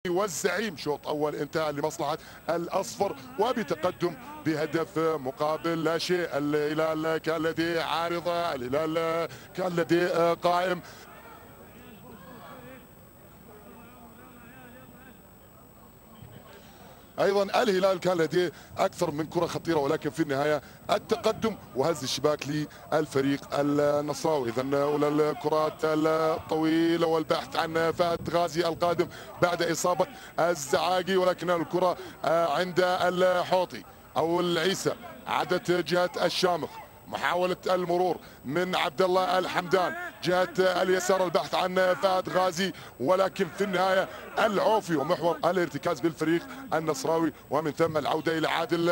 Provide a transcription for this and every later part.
والزعيم. شوط اول انتهى لمصلحه الاصفر وبتقدم بهدف مقابل لا شيء. الهلال كان لديه عارضه، الهلال كان لديه قائم. ايضا الهلال كان لديه اكثر من كره خطيره، ولكن في النهايه التقدم وهز الشباك للفريق النصراوي. اذا اولى الكرات الطويله والبحث عن فهد غازي القادم بعد اصابه الزعاقي، ولكن الكره عند الحوطي او العيسى، عادت جهه الشامخ. محاولة المرور من عبد الله الحمدان جهة اليسار، البحث عن فهد غازي، ولكن في النهاية العوفي ومحور الارتكاز بالفريق النصراوي، ومن ثم العودة إلى عادل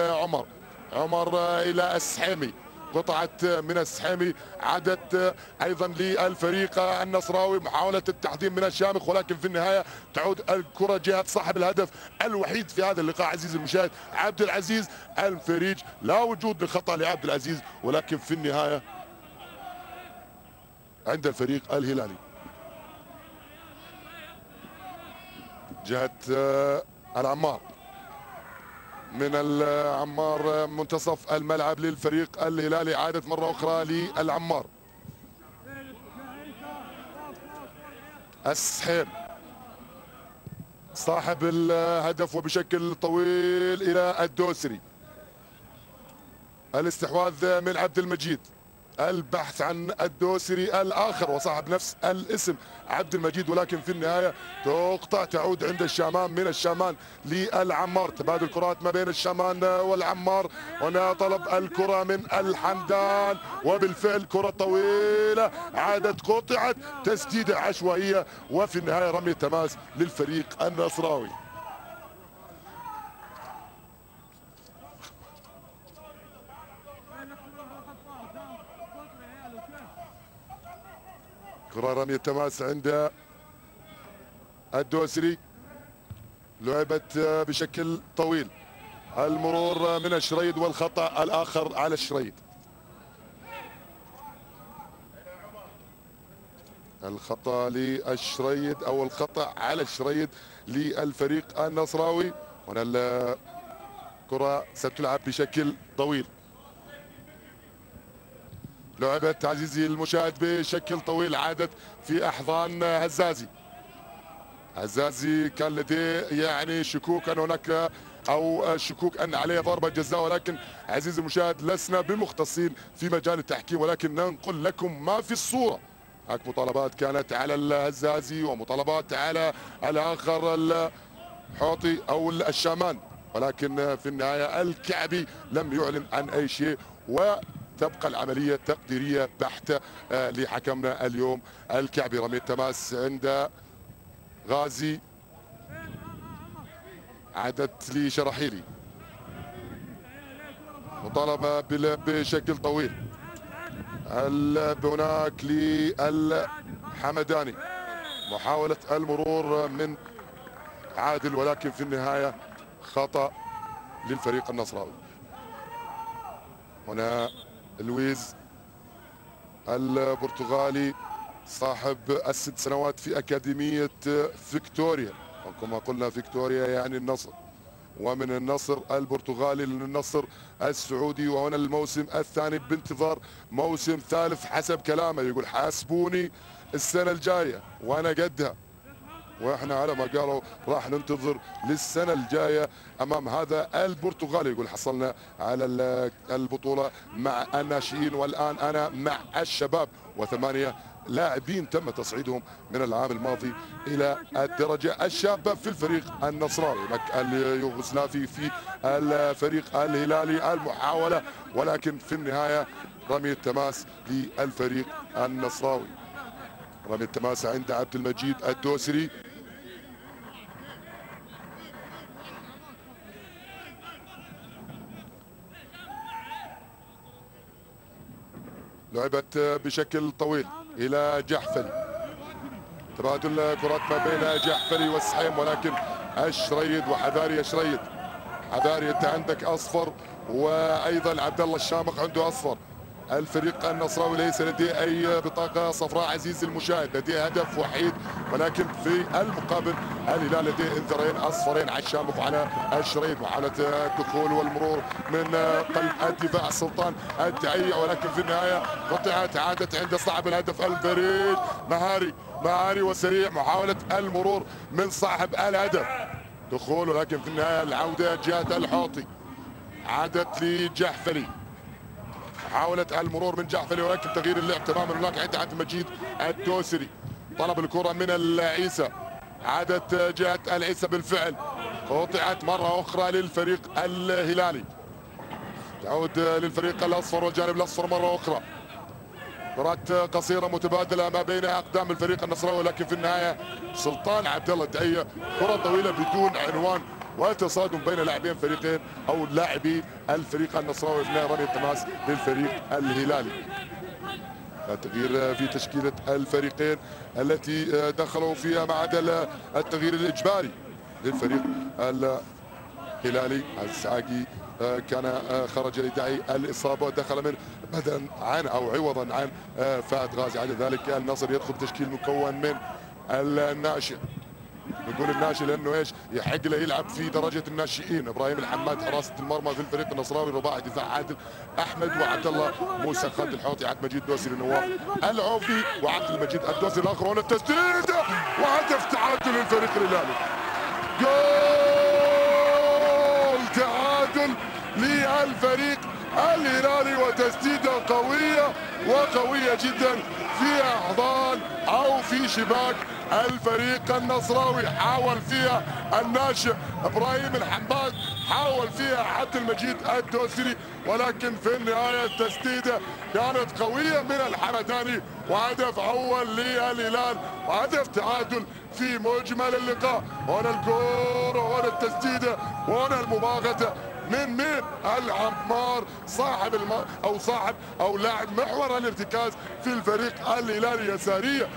عمر إلى السحيمي. قطعة من السحيمي عادت ايضا للفريق النصراوي. محاولة التحضير من الشامخ، ولكن في النهاية تعود الكرة جهة صاحب الهدف الوحيد في هذا اللقاء عزيزي المشاهد، عبد العزيز الفريج. لا وجود لخطأ لعبد العزيز، ولكن في النهاية عند الفريق الهلالي جهة العمار. من العمار منتصف الملعب للفريق الهلالي، عادت مرة أخرى للعمار. السحيم صاحب الهدف وبشكل طويل إلى الدوسري. الاستحواذ من عبد المجيد، البحث عن الدوسري الآخر وصاحب نفس الاسم عبد المجيد، ولكن في النهاية تقطع، تعود عند الشامان. من الشامان للعمار، تبادل كرات ما بين الشامان والعمار. هنا طلب الكرة من الحمدان، وبالفعل كرة طويلة عادت، قطعت، تسديدة عشوائية، وفي النهاية رمية تماس للفريق النصراوي. كرة رمية تماس عند الدوسري، لعبت بشكل طويل. المرور من الشريد والخطأ الآخر على الشريد. الخطأ للشريد أو الخطأ على الشريد للفريق النصراوي. هنا الكرة ستلعب بشكل طويل، لعبت عزيزي المشاهد بشكل طويل، عادت في احضان هزازي. هزازي كان لديه يعني شكوك ان هناك او شكوك ان عليه ضربه جزاء، ولكن عزيزي المشاهد لسنا بمختصين في مجال التحكيم، ولكن ننقل لكم ما في الصوره. هناك مطالبات كانت على الهزازي ومطالبات على الاخر الحوطي او الشامان، ولكن في النهايه الكعبي لم يعلن عن اي شيء، تبقى العملية تقديرية بحتة لحكمنا اليوم الكعبي. رمية تماس عند غازي، عادت لشرحيلي، مطالبة بشكل طويل. هناك للحمداني، محاولة المرور من عادل، ولكن في النهاية خطأ للفريق النصراوي. هنا لويز البرتغالي صاحب ال6 سنوات في أكاديمية فيكتوريا، وكما قلنا فيكتوريا يعني النصر، ومن النصر البرتغالي للنصر السعودي. وهنا الموسم الثاني بانتظار موسم ثالث حسب كلامه، يقول حاسبوني السنة الجاية وأنا قدها، واحنا على ما قالوا راح ننتظر للسنه الجايه امام هذا البرتغالي. يقول حصلنا على البطوله مع الناشئين، والان انا مع الشباب، و8 لاعبين تم تصعيدهم من العام الماضي الى الدرجه الشابه في الفريق النصراوي. اليوغوسلافي في الفريق الهلالي. المحاوله، ولكن في النهايه رميه تماس للفريق النصراوي. رميه تماس عند عبد المجيد الدوسري. لعبت بشكل طويل الى جحفلي، تبادل كرات ما بين جحفلي والسحيم، ولكن الشريد وحذاري يا شريد، حذاري انت عندك اصفر، وايضا عبد الله الشامخ عنده اصفر. الفريق النصراوي ليس لديه اي بطاقه صفراء عزيزي المشاهد، لديه هدف وحيد، ولكن في المقابل الهلال لديه انذارين اصفرين على الشامخ وعلى الشريط. محاولة الدخول والمرور من قلب الدفاع سلطان الدعية، ولكن في النهاية قطعت عادت عند صاحب الهدف الفريد مهاري وسريع. محاولة المرور من صاحب الهدف دخول، ولكن في النهاية العودة جهة الحوطي عادت لجحفلي. محاولة المرور من جحفلي ولكن تغيير اللعب تماما هناك عند عبد المجيد الدوسري. طلب الكرة من العيسى، عادت جهة العيسى بالفعل، قطعت مرة أخرى للفريق الهلالي، تعود للفريق الأصفر والجانب الأصفر مرة أخرى. كرات قصيرة متبادلة ما بين أقدام الفريق النصراوي، ولكن في النهاية سلطان عبد الله الدعية كرة طويلة بدون عنوان وتصادم بين لاعبين فريقين أو لاعبي الفريق النصراوي اثناء رمي التماس للفريق الهلالي. التغيير في تشكيلة الفريقين التي دخلوا فيها ما عدا التغيير الإجباري للفريق الهلالي. الساقي كان خرج لدعي الإصابة، دخل من بدلا عن أو عوضا عن فهد غازي. على ذلك النصر يدخل تشكيل مكون من الناشئ، نقول الناشئ لانه ايش يحق له يلعب في درجه الناشئين. ابراهيم الحماد حراسه المرمى في الفريق النصراوي، رباعي دفاع عادل احمد وعبد الله موسى، خالد الحوطي، عبد المجيد الدوسري، نواف العوفي وعبد المجيد الدوسري. الاخر هنا التسديده وهدف تعادل للفريق الهلالي. جول تعادل للفريق الهلالي وتسديده قويه جدا في احضان او في شباك الفريق النصراوي. حاول فيها الناشئ ابراهيم الحماد، حاول فيها عبد المجيد الدوسري، ولكن في النهايه التسديده كانت قويه من الحمداني، وهدف اول للهلال وهدف تعادل في مجمل اللقاء. هنا الكوره وهنا التسديده وهنا المباغته من العمار، صاحب او لاعب محور الارتكاز في الفريق الهلالي. يساريه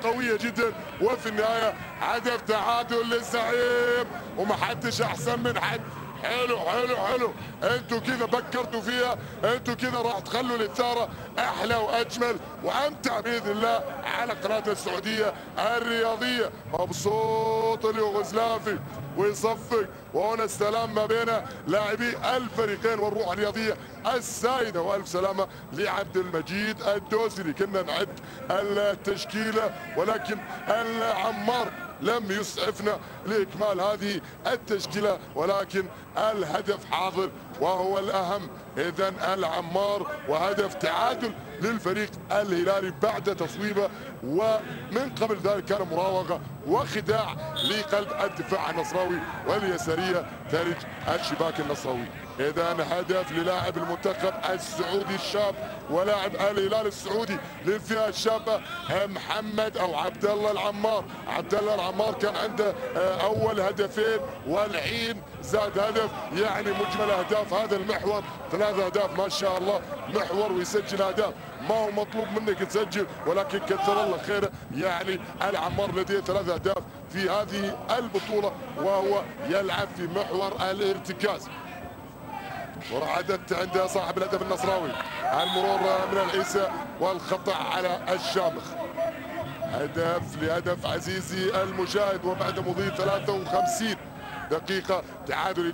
قويه جدا، وفي النهايه هدف تعادل للزعيم وما حدش احسن من حد. حلو انتوا كذا بكرتوا فيها، انتوا كذا راح تخلوا الاثاره احلى واجمل وامتع باذن الله على قناه السعوديه الرياضيه. مبسوط اليوغوسلافي ويصفق، وهنا السلام ما بين لاعبي الفريقين والروح الرياضيه السائده، والف سلامه لعبد المجيد الدوسري. كنا نعد التشكيله ولكن العمار لم يسعفنا لاكمال هذه التشكيله، ولكن الهدف حاضر وهو الاهم. اذا العمار وهدف تعادل للفريق الهلالي بعد تصويبه، ومن قبل ذلك كان مراوغه وخداع لقلب الدفاع النصراوي واليساريه خارج الشباك النصراوي. اذا هدف للاعب المنتخب السعودي الشاب ولاعب الهلال السعودي للفئه الشابه محمد او عبد الله العمار. عبد الله العمار كان عنده اول هدفين والعين زاد هدف، يعني مجمل اهداف هذا المحور 3 اهداف. ما شاء الله محور ويسجل اهداف، ما هو مطلوب منك تسجل، ولكن كثر الله خيره. يعني العمار لديه 3 اهداف في هذه البطوله وهو يلعب في محور الارتكاز. ورعدت عند صاحب الهدف النصراوي المرور من العيسى والخطا على الشامخ. هدف عزيزي المشاهد، وبعد مضي 53 دقيقة تعادل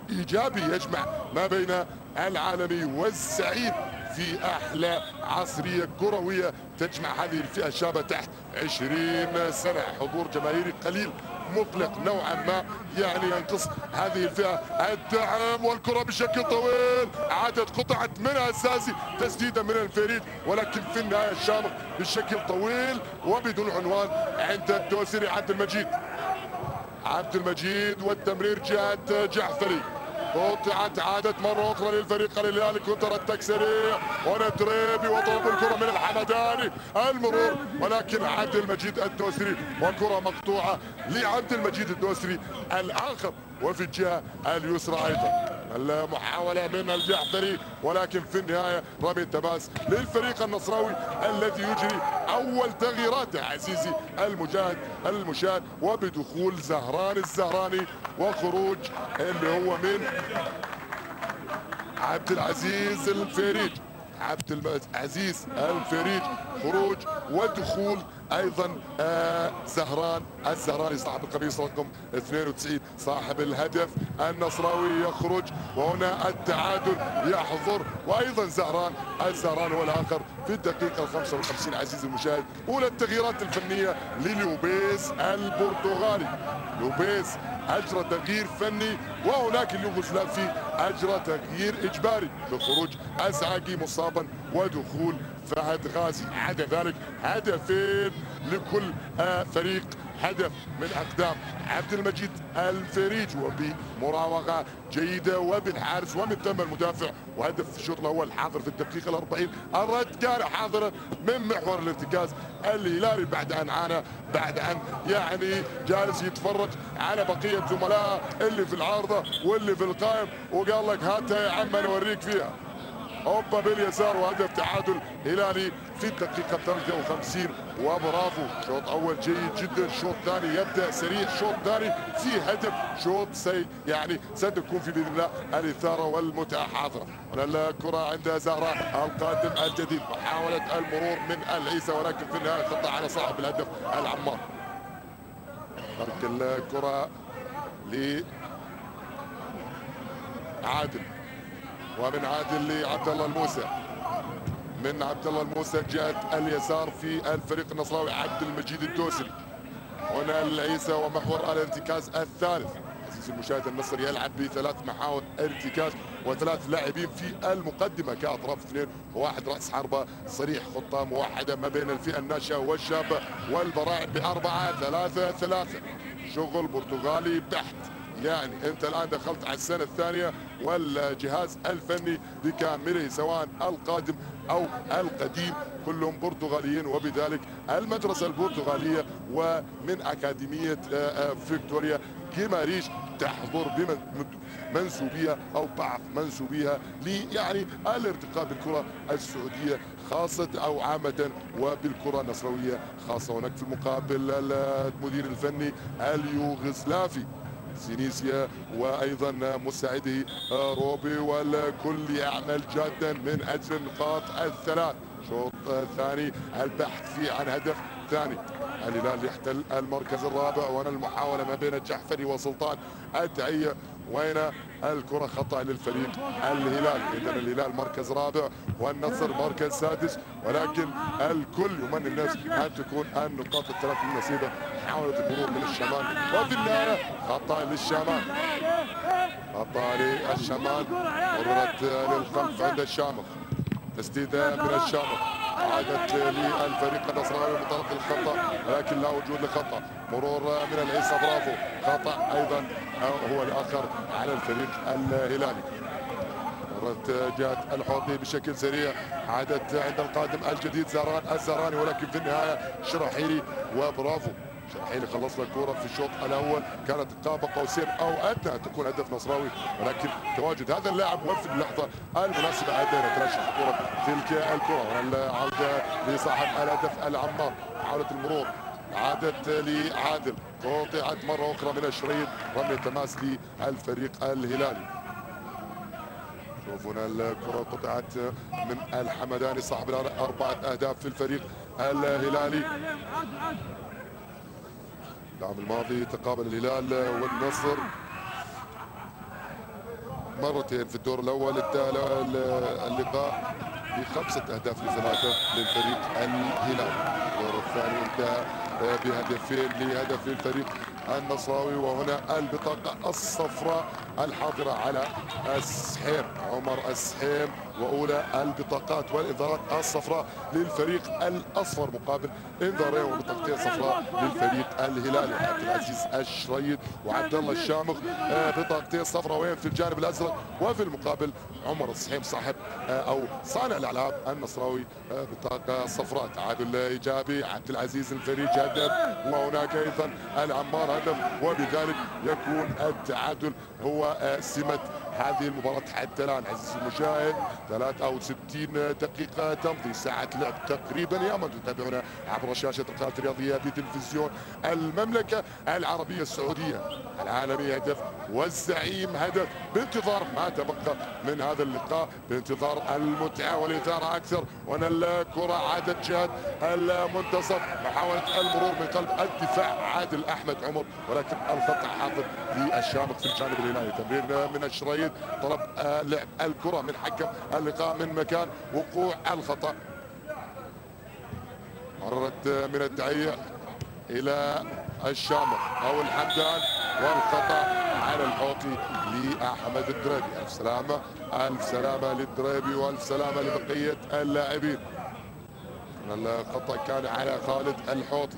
إيجابي يجمع ما بين العالمي والزعيم في أحلى عصرية كروية تجمع هذه الفئة الشابة تحت 20 سنة. حضور جماهيري قليل مقلق نوعا ما، يعني ينقص هذه الفئة. الدعم والكرة بشكل طويل، عادت قطعت منها الساسي، تسديدة من الفريد، ولكن في النهاية الشامخ بشكل طويل وبدون عنوان عند الدوسري. عبد المجيد والتمرير جهة جعفري، قطعت عادت مرة أخرى للفريق الهلالي. كونتر اتاك سريع، هنا تريبي وطلب الكرة من الحمداني، المرور ولكن عبد المجيد الدوسري، وكرة مقطوعة لعبد المجيد الدوسري الآخر وفي الجهة اليسرى أيضا. المحاولة من الجعفري، ولكن في النهاية رمي التماس للفريق النصراوي الذي يجري أول تغييراته عزيزي المشاهد، وبدخول زهران الزهراني وخروج اللي هو من عبد العزيز الفريج. خروج ودخول ايضا زهران الزهراني صاحب القميص رقم 92 صاحب الهدف النصراوي يخرج، وهنا التعادل يحضر، وايضا زهران الزهراني هو الاخر في الدقيقه 55 عزيزي المشاهد. اولى التغييرات الفنيه لليوبيس البرتغالي. لوبيس اجرى تغيير فني، وهناك اليوغوسلافي اجرى تغيير اجباري بخروج ازعاقي مصابا ودخول فهد غازي. عدا ذلك هدفين لكل فريق، هدف من اقدام عبد المجيد الفريج وبمراوغه جيده وبالحارس ومن ثم المدافع، وهدف في الشوط الاول حاضر في الدقيقه 40. الرد كان حاضرا من محور الارتكاز الهلالي بعد ان عانى، بعد ان يعني جالس يتفرج على بقيه زملائه اللي في العارضه واللي في القائم، وقال لك هاتها يا عم انا اوريك فيها. هوبا باليسار وهدف تعادل هلالي في الدقيقة 53. وبرافو، شوط أول جيد جدا، شوط ثاني يبدأ سريع، شوط ثاني في هدف، شوط يعني ستكون في بإذن الله الإثارة والمتعة حاضرة. الكرة عند زهراء القادم الجديد، محاولة المرور من العيسى، ولكن في النهاية خطأ على صاحب الهدف العمار. ترك الكرة لعادل، ومن عادل لعبد الله الموسى، من عبد الله الموسى جهة اليسار في الفريق النصراوي عبد المجيد الدوسري. هنا العيسى ومحور الارتكاز الثالث. عزيزي المشاهد النصر يلعب بثلاث محاور ارتكاز وثلاث لاعبين في المقدمة كأطراف اثنين وواحد رأس حربة صريح، خطة موحدة ما بين الفئة الناشئة والشابة والبراعم ب4-3-3. شغل برتغالي بحت. يعني انت الان دخلت على السنه الثانيه والجهاز الفني بكامله سواء القادم او القديم كلهم برتغاليين، وبذلك المدرسه البرتغاليه ومن اكاديميه فيكتوريا كيماريش تحضر بمنسوبيها او بعض منسوبيها يعني الارتقاء بالكره السعوديه خاصه او عامه وبالكره النصراويه خاصه. هناك في المقابل المدير الفني اليوغوسلافي سينيسيا وايضا مساعده روبي، والكل يعمل جادا من اجل النقاط الثلاث. شوط ثاني البحث فيه عن هدف ثاني. الهلال يحتل المركز الرابع، وهنا المحاوله ما بين الجحفري وسلطان الدعيه، وين الكره خطا للفريق الهلال. اذا الهلال مركز رابع والنصر مركز سادس، ولكن الكل يمني الناس ان تكون النقاط الثلاث من نصيبه. محاوله المرور من الشمال، وفي النهايه خطا للشمال، خطا للشمال، مرت للخلف عند الشامخ، تسديده من الشامخ عادت للفريق النصراوي من طرف الخطا، لكن لا وجود لخطا. مرور من العيسى، برافو، خطا ايضا هو الاخر على الفريق الهلالي. مرت جهه الحوضي بشكل سريع، عادت عند القادم الجديد زهران الزهراني، ولكن في النهايه شراحيلي، وبرافو شراحيلي خلص له الكوره في الشوط الاول، كانت قاب قوسين او ادنى ان تكون هدف نصراوي، ولكن تواجد هذا اللاعب وفي اللحظه المناسبه ادى يترشح الكوره تلك الكره. والعوده لصاحب الهدف العمار، محاوله المرور عادت لعادل، قطعت مره اخرى من الشريط، رميه تماس للفريق الهلالي. شوفونا الكره قطعت من الحمداني صاحب 4 اهداف في الفريق الهلالي. العام الماضي تقابل الهلال والنصر مرتين في الدور الاول، انتهى اللقاء ب5 أهداف ل3 للفريق الهلال. الدور الثاني انتهى بهدفين لهدف للفريق النصراوي. وهنا البطاقة الصفراء الحاضرة على السحيم، عمر السحيم، وأولى البطاقات والإنذارات الصفراء للفريق الأصفر مقابل إنذارين وبطاقتين صفراء للفريق الهلالي. عبد العزيز الشريد وعبد الله الشامخ بطاقتين صفراوين في الجانب الأزرق، وفي المقابل عمر السحيم صاحب أو صانع الألعاب النصراوي بطاقة صفراء. تعادل إيجابي، عبد العزيز الفريج هدف، وهناك أيضا العمار هدف، وبذلك يكون التعادل هو سمة هذه المباراة حتى الآن. عزيزي المشاهد 63 دقيقة تمضي، ساعة لعب تقريبا يا من تتابعنا عبر شاشة القناة الرياضية بتلفزيون المملكة العربية السعودية. العالمي هدف والزعيم هدف، بانتظار ما تبقى من هذا اللقاء، بانتظار المتعة والإثارة أكثر. وأن الكرة عادت جهة المنتصف، محاولة المرور من قلب الدفاع عادل أحمد عمر، ولكن الخطأ حاضر للشامخ في الجانب الهلالي. تمرير من الشريط، طلب لعب الكرة من حكم اللقاء من مكان وقوع الخطأ. مرت من الدعية إلى الشامخ أو الحمدان، والخطأ على الحوطي لأحمد الدريبي. ألف سلامة، ألف سلامة للدريبي وألف سلامة لبقية اللاعبين. الخطأ كان على خالد الحوطي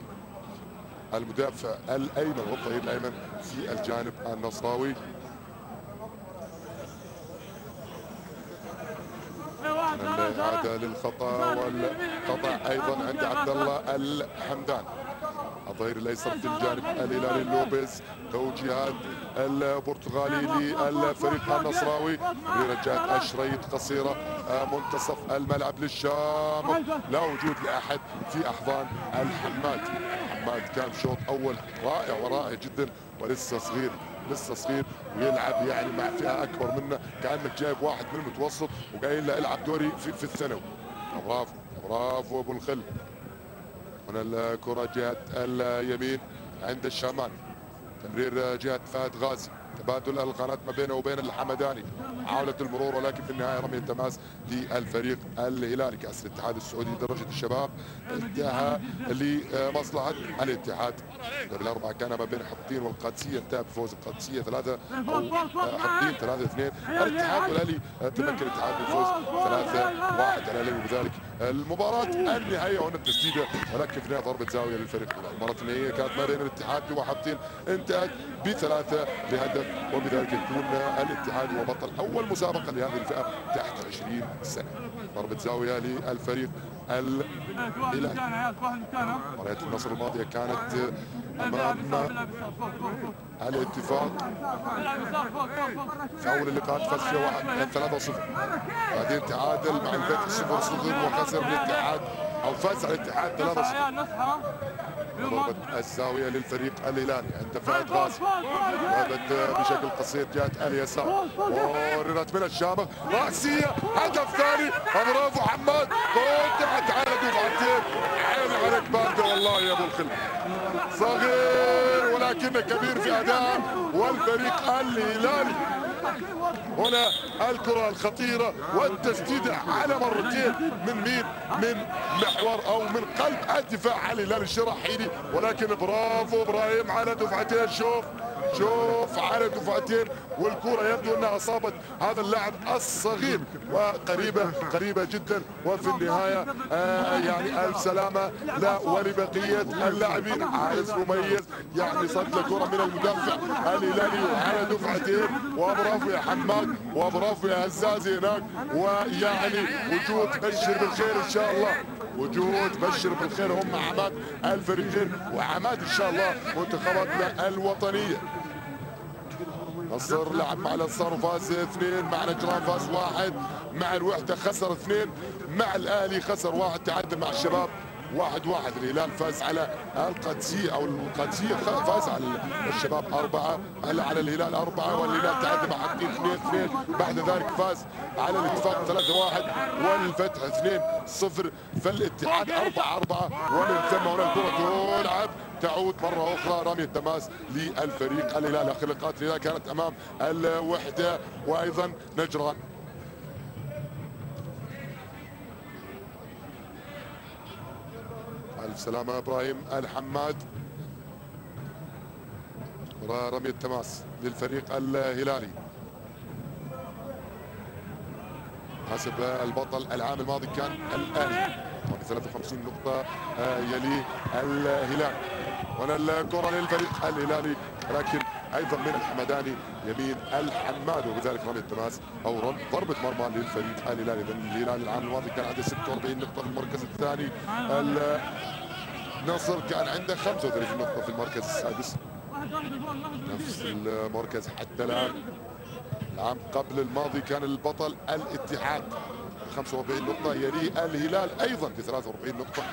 المدافع الأيمن والظهير الأيمن في الجانب النصراوي. الإعادة للخطأ، والخطأ أيضا عند عبد الله الحمدان الظهير الايسر في الجانب الهلالي. لوبيز، توجيهات البرتغالي للفريق النصراوي، برجعة الشريط قصيره منتصف الملعب للشام، لا وجود لاحد في احضان الحماد. حماد كان شوط اول رائع ورائع جدا، ولسه صغير لسه صغير ويلعب يعني مع فئه اكبر منه، كانك جايب واحد من المتوسط وقايل له العب دوري في الثانوي. برافو برافو ابو الخل. هنا الكرة جهة اليمين عند الشامان، تمرير جهة فهد غازي، تبادل القناة ما بينه وبين الحمداني، محاولة المرور ولكن في النهاية رمية تماس للفريق الهلالي. كأس الاتحاد السعودي درجة الشباب انتهى لمصلحة الاتحاد. دور الأربعة كان ما بين حطين والقادسية، انتهى بفوز القادسية 3 أو حطين 3-2. الاتحاد والأهلي تمكن الاتحاد بالفوز 3-1 على الأهلي، وبذلك المباراة النهائية هنا التسديدة، ولكن في النهاية ضربة زاوية للفريق الهلالي. المباراة النهائية كانت ما بين الاتحاد وحطين، انتهت ب3 لهدف، وبذلك يكون الاتحاد هو بطل اول مسابقه لهذه الفئه تحت 20 سنه. ضربه زاويه للفريق الهلالي. مباراه النصر الماضيه كانت امام الاتفاق في اول اللقاءات، فاز فيها 3-0، بعدين تعادل مع الفتح 0-0 وخسر الاتحاد او فاز على الاتحاد 3-0. ضربة الزاوية للفريق الهلالي عند فهد غازي، لعبت بشكل قصير جهة اليسار، ورنت من الشامخ رأسية، هدف ثاني. برافو حماد، قطعت على دفعتين، عين عليك باردة والله يا ابو الخل. صغير ولكنه كبير في أداء، والفريق الهلالي هنا الكرة الخطيرة والتسديدة على مرتين من مين؟ من محور او من قلب الدفاع الهلالي الشراحيلي، ولكن برافو ابراهيم على دفعتين. شوف على دفعتين، والكرة يبدو انها اصابت هذا اللاعب الصغير قريبة جدا، وفي النهاية يعني الف سلامة لا ولبقية اللاعبين. حارس مميز يعني صد الكرة من المدافع الهلالي على دفعتين، وبرافو يا حماد وبرافو يا هزازي هناك، ويعني وجود بشر بالخير ان شاء الله، وجود بشر بالخير هم عماد الفريقين، وعماد ان شاء الله منتخباتنا الوطنيه. نصر لعب مع الانصار وفاز 2، مع نجران فاز 1، مع الوحده خسر 2، مع الاهلي خسر 1، تعادل مع الشباب 1-1. الهلال فاز على القادسيه، او القادسيه فاز على الشباب 4، على الهلال 4، والهلال تعادل مع حطين 2-2. بعد ذلك فاز على الاتفاق 3-1 والفتح 2-0، فالاتحاد 4-4. ومن ثم هنا الكره تلعب، تعود مرة أخرى رمية تماس للفريق الهلال. آخر لقاءات الهلال كانت أمام الوحدة وأيضا نجران. ألف سلامة إبراهيم الحماد. رمية تماس للفريق الهلالي حسب البطل العام الماضي كان الأهلي 53 نقطة، يليه الهلال. هنا الكرة للفريق الهلالي، لكن ايضا من الحمداني يمين الحماد، وبذلك رمية تماس او ضربة مرمى للفريق الهلالي. الهلال العام الماضي كان عنده 46 نقطة في المركز الثاني، النصر كان عنده 35 نقطة في المركز السادس، نفس المركز حتى الان. العام قبل الماضي كان البطل الاتحاد 45 نقطة، يليه الهلال أيضا ب 43 نقطة.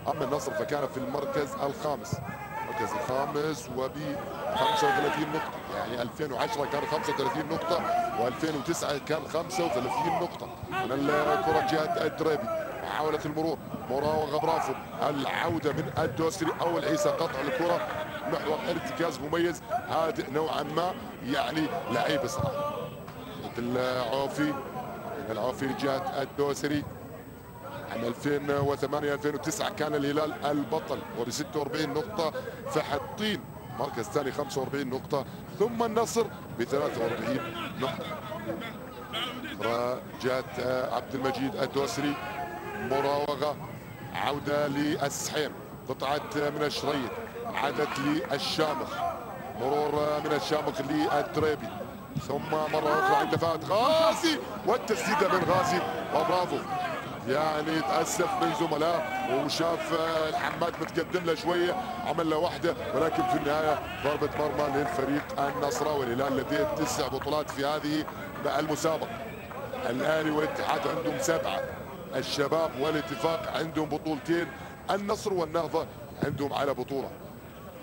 أما النصر فكان في المركز الخامس وب 35 نقطة. يعني 2010 كان 35 نقطة و2009 كان 35 نقطة. من الكرة جهة الدريبي، محاولة المرور، مراوغة برافو، العودة من الدوسري أو العيسى، قطع الكرة، محور ارتكاز مميز هادئ نوعا ما، يعني لعيب صراحة. العوفي جهة الدوسري. عام 2008 2009 كان الهلال البطل وب 46 نقطة، فحطين مركز ثاني 45 نقطة، ثم النصر ب 43 نقطة. جهة عبد المجيد الدوسري، مراوغة، عودة للسحيم، قطعة من الشريط، عادت للشامخ، مرور من الشامخ للدريبي، ثم مرة أخرى عند فهد غازي والتسديدة من غازي وبرافو. يعني تأسف من زملائه وشاف الحماد متقدم له شوية، عمل له واحدة، ولكن في النهاية ضربة مرمى للفريق النصراوي. الهلال لديه 9 بطولات في هذه المسابقة. الأهلي والاتحاد عندهم 7، الشباب والاتفاق عندهم بطولتين، النصر والنهضة عندهم على بطولة.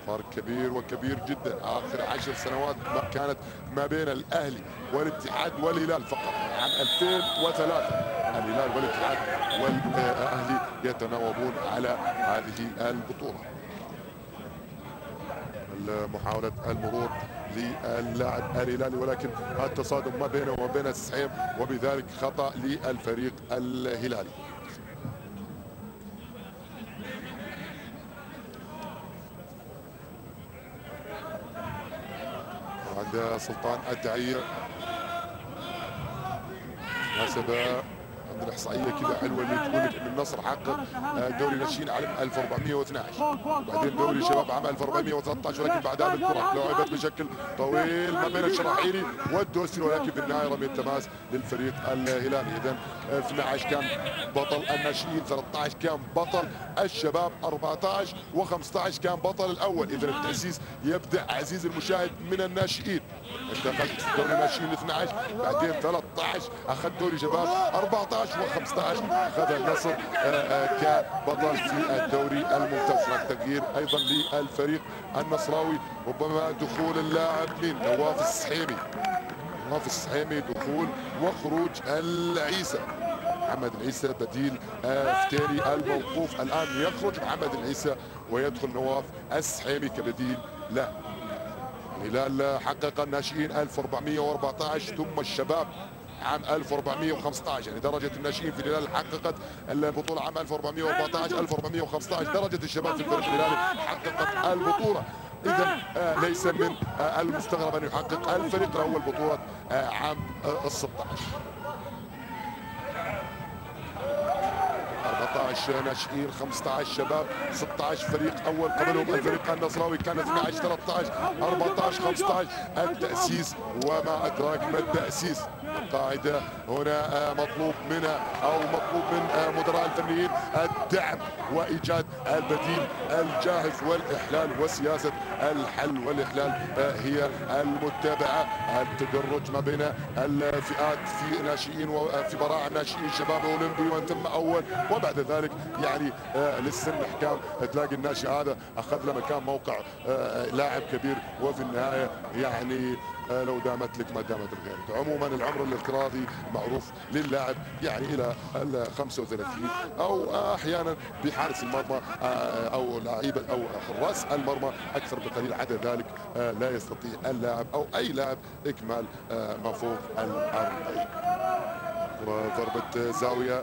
فرق كبير وكبير جدا. آخر 10 سنوات كانت ما بين الأهلي والاتحاد والهلال فقط. عام 2003 الهلال والاتحاد والأهلي يتناوبون على هذه البطولة. محاولة المرور للاعب الهلالي، ولكن التصادم ما بينه وبين السحيم، وبذلك خطأ للفريق الهلالي. عند سلطان الدعير مناسبة عند الإحصائية كذا حلوة اللي تقول لك إن النصر حقق دوري ناشئين عام 1412، وبعدين دوري شباب عام 1413، ولكن بعدها بالكرة لعبت بشكل طويل ما بين الشراحيلي والدوسري، ولكن في النهاية رمية تماس للفريق الهلالي. إذا 12 كان بطل الناشئين، 13 كان بطل الشباب، 14 و15 كان بطل الأول. إذا التأسيس يبدأ عزيزي المشاهد من الناشئين. انت اخذت دوري ناشئين 12، بعدين 13 اخذ دوري شباب، 14 و15 اخذ النصر كبطل في الدوري الممتاز. هناك تغيير ايضا للفريق النصراوي، ربما دخول اللاعب من نواف السحيمي، دخول وخروج العيسى. محمد العيسى بديل فتيري الموقوف، الان يخرج محمد العيسى ويدخل نواف السحيمي كبديل له. الهلال حقق الناشئين 1414 ثم الشباب عام 1415، يعني درجة الناشئين في الهلال حققت البطولة عام 1414 1415، درجة الشباب في الفريق الهلالي حققت البطولة. إذا ليس من المستغرب أن يحقق الفريق الأول بطولة عام 16. 14 ناشئين، 15 شباب، 16 فريق اول، قبلهم الفريق النصراوي كان 12 13 14 15. التأسيس وما ادراك ما التأسيس. القاعدة هنا مطلوب منها او مطلوب من مدراء الفنيين الدعم وايجاد البديل الجاهز والاحلال، وسياسة الحل والاحلال هي المتبعة. التدرج ما بين الفئات في ناشئين وفي براعم ناشئين، شباب اولمبي ومن ثم اول، وبعد ذلك يعني للسن احكام. تلاقي الناشئ هذا اخذ له مكان موقع لاعب كبير، وفي النهايه يعني لو دامت لك ما دامت لغيرك. عموما العمر الافتراضي معروف للاعب يعني الى 35، او احيانا بحارس المرمى او لعيبه او حراس المرمى اكثر بقليل، عدا ذلك لا يستطيع اللاعب او اي لاعب اكمال ما فوق ال40. ضربة زاوية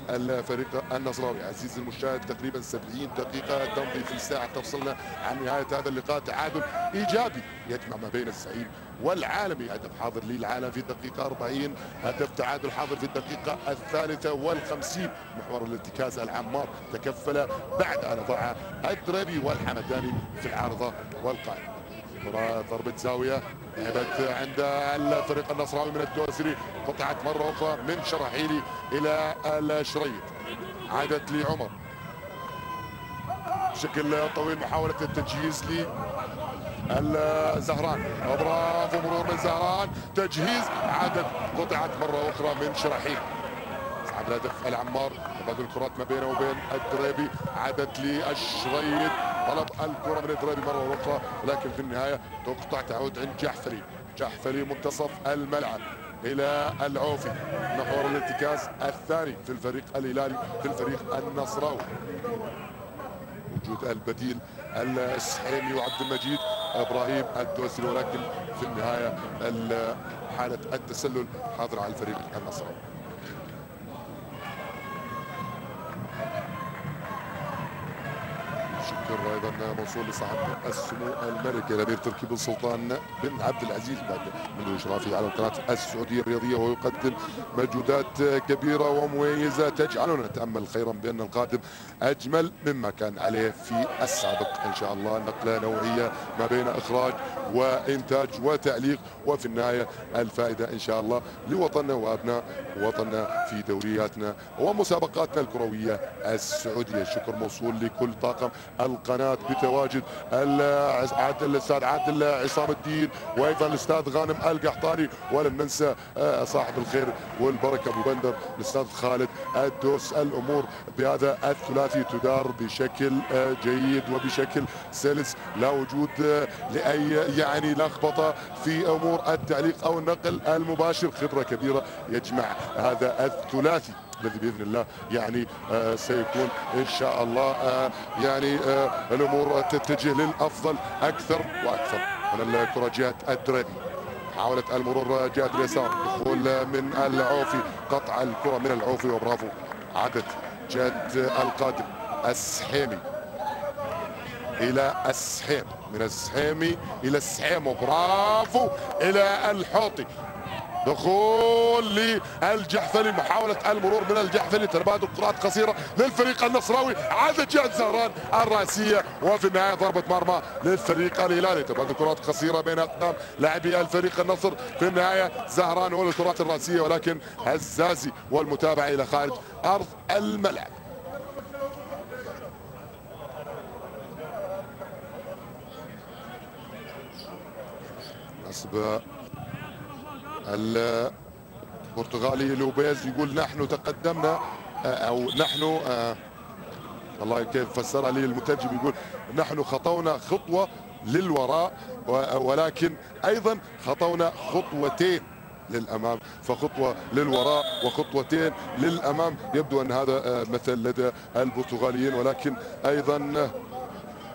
للفريق النصراوي. عزيزي المشاهد تقريبا 70 دقيقة تمضي في الساعة، تفصلنا عن نهاية هذا اللقاء. تعادل إيجابي يجمع ما بين الزعيم والعالمي. هدف حاضر للعالم في الدقيقة 40، هدف تعادل حاضر في الدقيقة 53. محور الارتكاز العمار تكفل بعد أن ضع الدريبي والحمداني في العارضة والقائم. ضربة زاوية لعبت عند الفريق النصراوي من الدوسري، قطعت مرة أخرى من شراحيلي إلى الشريط، عادت لعمر بشكل طويل، محاولة التجهيز الزهران. برافو، مرور من زهران، تجهيز، عادت قطعت مرة أخرى من شراحيل. صعب الهدف العمار، تبادل الكرات ما بينه وبين الدريبي، عادت للشريط، طلب الكرة من الدريبي مرة أخرى، ولكن في النهاية تقطع، تعود عند جحفلي. جحفلي منتصف الملعب إلى العوفي، محور الارتكاز الثاني في الفريق الهلالي، في الفريق النصراوي. وجود البديل السحيمي وعبد المجيد ابراهيم الدوسري، ولكن في النهايه حاله التسلل حاضره على الفريق النصراوي. شكر ايضا موصول لصاحب السمو الملكي الامير تركي بن سلطان بن عبد العزيز بعد من اشرافه على القناه السعوديه الرياضيه، ويقدم مجهودات كبيره ومميزه تجعلنا نتامل خيرا بان القادم اجمل مما كان عليه في السابق ان شاء الله. نقله نوعيه ما بين اخراج وانتاج وتعليق، وفي النهايه الفائده ان شاء الله لوطننا وابناء وطننا في دورياتنا ومسابقاتنا الكرويه السعوديه. شكر موصول لكل طاقم القناه بتواجد الاستاذ عادل عصام الدين، وايضا الاستاذ غانم القحطاني، ولن ننسى صاحب الخير والبركه ابو بندر الاستاذ خالد الدوس. الامور بهذا الثلاثي تدار بشكل جيد وبشكل سلس، لا وجود لاي يعني لخبطه في امور التعليق او النقل المباشر. خبره كبيره يجمع هذا الثلاثي الذي باذن الله يعني سيكون ان شاء الله يعني الامور تتجه للافضل اكثر واكثر. من الكره جهه الدريبي، حاولت المرور جهه اليسار، دخول من العوفي، قطع الكره من العوفي وبرافو، عادت جهه القادم السحيمي الى السحيم، من السحيمي الى السحيم وبرافو الى الحوطي، دخول للجحفلي، محاولة المرور من الجحفلي، تبادل كرات قصيرة للفريق النصراوي، عادت جهة زهران الرأسية، وفي النهاية ضربة مرمى للفريق الهلالي. تبادل كرات قصيرة بين أقدام لاعبي الفريق النصر، في النهاية زهران هو الكرات الرأسية، ولكن هزازي والمتابعة إلى خارج أرض الملعب. نصب البرتغالي لوبيز يقول نحن تقدمنا، او نحن والله كيف فسرها لي المترجم، يقول نحن خطونا خطوه للوراء ولكن ايضا خطونا خطوتين للامام، فخطوه للوراء وخطوتين للامام. يبدو ان هذا مثل لدى البرتغاليين، ولكن ايضا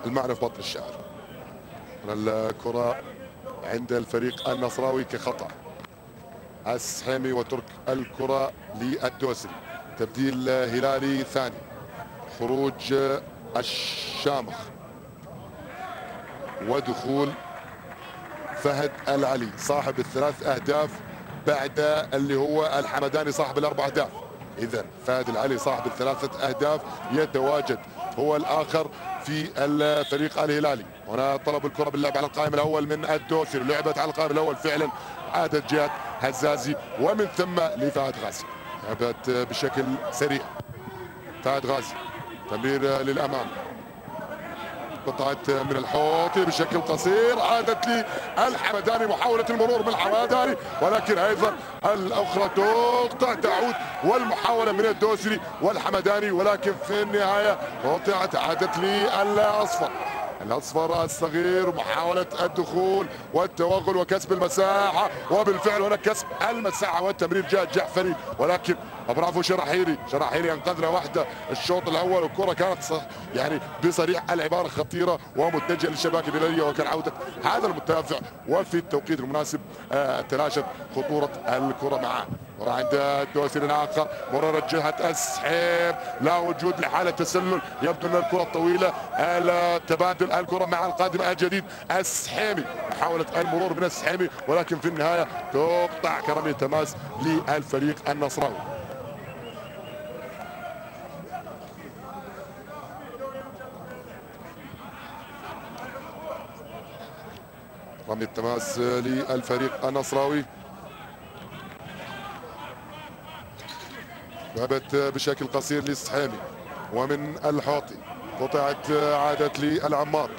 المعنى في بطن الشعر. الكره عند الفريق النصراوي كخطأ. السحيمي وترك الكرة للدوسري، تبديل هلالي ثاني، خروج الشامخ ودخول فهد العلي صاحب الثلاث أهداف بعد اللي هو الحمداني صاحب الأربع أهداف. إذن فهد العلي صاحب الثلاثة أهداف يتواجد هو الآخر في الفريق الهلالي. هنا طلب الكرة باللعب على القائم الأول من الدوسري، لعبت على القائم الأول فعلا، عادت جهة هزازي ومن ثم لفهد غازي، لعبت بشكل سريع. فهد غازي تمرير للأمام، قطعت من الحوطي بشكل قصير، عادت لي الحمداني، محاولة المرور من الحمداني، ولكن ايضا الاخرى تقطع، تعود والمحاولة من الدوسري والحمداني، ولكن في النهاية قطعت، عادت لي الاصفر الصغير، محاولة الدخول والتوغل وكسب المساحة، وبالفعل هناك كسب المساحة والتمرير جاء جحفلي، ولكن برافو شراحيلي انقذنا واحدة الشوط الاول، والكرة كانت يعني بصريح العبارة خطيرة ومتجهة للشباك الهلالية، وكان عودة هذا المدافع وفي التوقيت المناسب تلاشت خطورة الكرة معه. وعند الدوسري الاخر، مرور جهة السحيم، لا وجود لحالة تسلل، يبدو ان الكرة الطويلة، تبادل الكرة مع القادم الجديد السحيمي، محاولة المرور من السحيمي، ولكن في النهاية تقطع كرمية تماس للفريق النصراوي. رمي التماس للفريق النصراوي، لعبت بشكل قصير للسحيمي ومن الحوطي، قطعت عادت للعمار،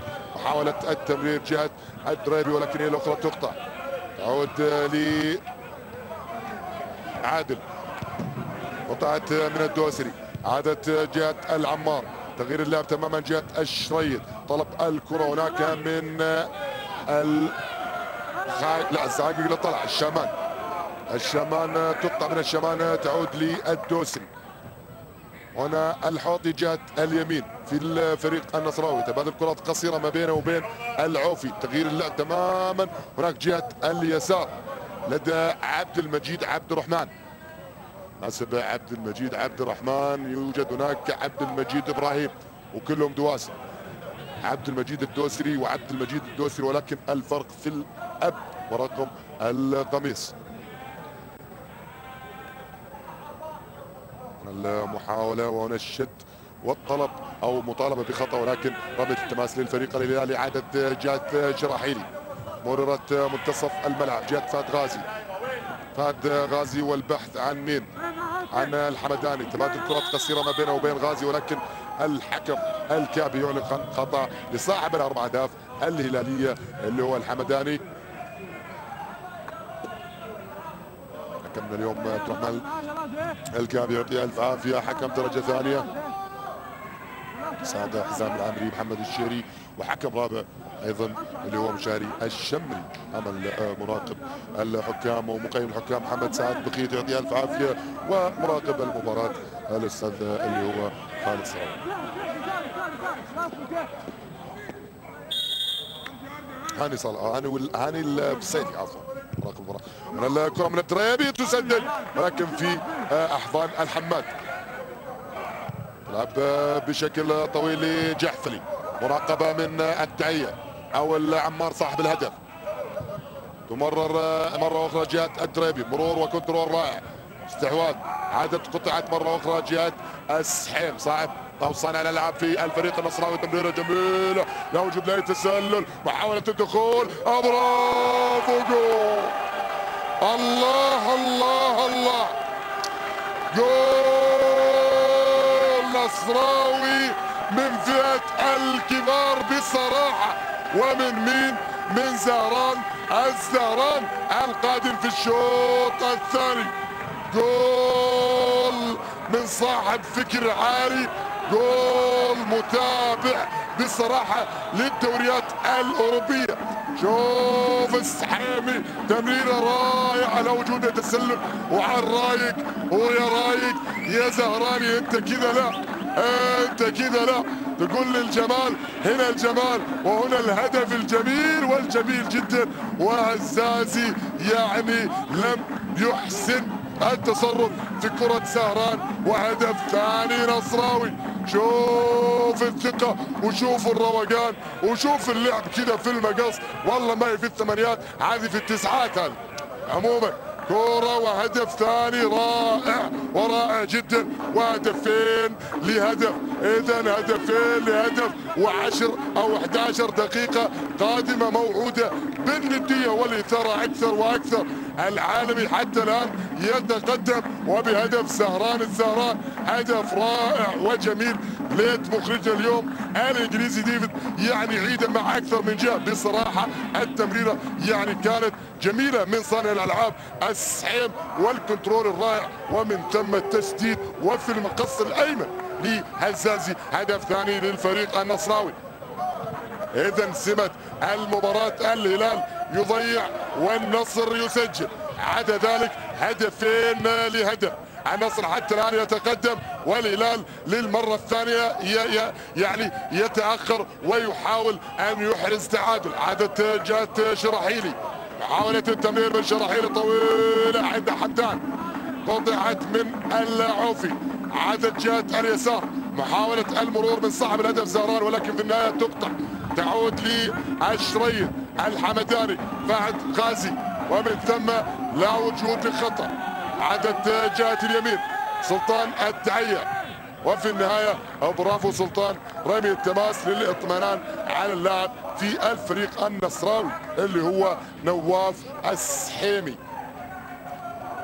محاولة التمرير جهة الدريبي ولكن هي الأخرى تقطع. تعود لي عادل، قطعت من الدوسري، عادت جهة العمار، تغيير اللعب تماما جهة الشريد، طلب الكرة هناك من لا الزعاقي اللي طلع الشامان تقطع من الشامان، تعود للدوسري. هنا الحوطي جهة اليمين في الفريق النصراوي، تبادل كرات قصيرة ما بينه وبين العوفي، تغيير اللعب تماما هناك جهة اليسار لدى عبد المجيد عبد الرحمن. حسب عبد المجيد عبد الرحمن يوجد هناك عبد المجيد ابراهيم وكلهم دواسر، عبد المجيد الدوسري وعبد المجيد الدوسري، ولكن الفرق في الاب ورقم القميص. المحاولة وهنا الشد والطلب او مطالبة بخطأ، ولكن رمية التماس للفريق الهلالي. عادت جهة شراحيلي، مررت منتصف الملعب جهة فهد غازي والبحث عن مين؟ عن الحمداني، تبادل كرات قصيرة ما بينه وبين غازي، ولكن الحكم الكابي يعلن خطأ لصاحب الأربع أهداف الهلالية اللي هو الحمداني. حكمنا اليوم عبد الرحمن الكابي يعطيه ألف عافية، حكم درجة ثانية سعد حزام العامري، محمد الشيري، وحكم رابع ايضا اللي هو مشاري الشمري، عمل مراقب الحكام ومقيم الحكام محمد سعد بقيت يعطيه الف عافيه، ومراقب المباراه الاستاذ اللي هو خالد صراوي. هاني صلاح هاني البسيلي عفوا مراقب المباراه. من الكره من الدريبي تسدد ولكن في احضان الحماد، تلعب بشكل طويل لجحفلي، مراقبه من الدعيه او العمار صاحب الهدف، تمرر مره اخرى جهه الدريبي، مرور وكنترول رائع، استحواذ، عادت قطعت مره اخرى جهه السحيم صاحب او صانع الالعاب في الفريق النصراوي، تمريره جميله لا وجود لا تسلل، محاوله الدخول، برافو جول، الله الله الله، جول نصراوي من فئة الكبار بصراحة، ومن مين؟ من زهران الزهران القادم في الشوط الثاني، جول من صاحب فكر عالي، جول متابع بصراحة للدوريات الأوروبية. شوف السحامي تمريرة رائعة لا وجود تسلل، وعلى الرايق ويا رايق يا زهراني، انت كذا لا انت كذا لا، تقول للجمال هنا الجمال، وهنا الهدف الجميل والجميل جدا، وعزازي يعني لم يحسن التصرف في كرة زهران، وهدف ثاني نصراوي. شوف الثقة وشوف الروقان وشوف اللعب كذا في المقص، والله ما هي في الثمانيات، هذه في التسعات. هذه عموما كرة وهدف ثاني رائع ورائع جدا، وهدفين لهدف، اذا هدفين لهدف، و10 او 11 دقيقة قادمة موعودة بالندية والإثارة اكثر واكثر. العالمي حتى الان يتقدم وبهدف زهران الزهران، هدف رائع وجميل. ليت مخرجنا اليوم الانجليزي ديفيد يعني يعيد مع اكثر من جهه، بصراحه التمريره يعني كانت جميله من صانع الالعاب السحيم والكنترول الرائع، ومن ثم التسديد وفي المقص الايمن لهزازي، هدف ثاني للفريق النصراوي. اذا سمت المباراه، الهلال يضيع والنصر يسجل، عدا ذلك هدفين لهدف. النصر حتى الان يتقدم، والهلال للمره الثانيه يعني يتاخر ويحاول ان يحرز تعادل. عادت جهه شراحيلي، محاوله التمرير من شراحيلي طويله عند حمدان، قطعت من العوفي، عادت جهه اليسار، محاوله المرور من صاحب الهدف زهران، ولكن في النهايه تقطع، تعود للشريد الحمداني فهد غازي، ومن ثم لا وجود لخطأ. عادت جهة اليمين سلطان الدعية، وفي النهاية برافو سلطان، رمي التماس للاطمئنان على اللاعب في الفريق النصراوي اللي هو نواف السحيمي.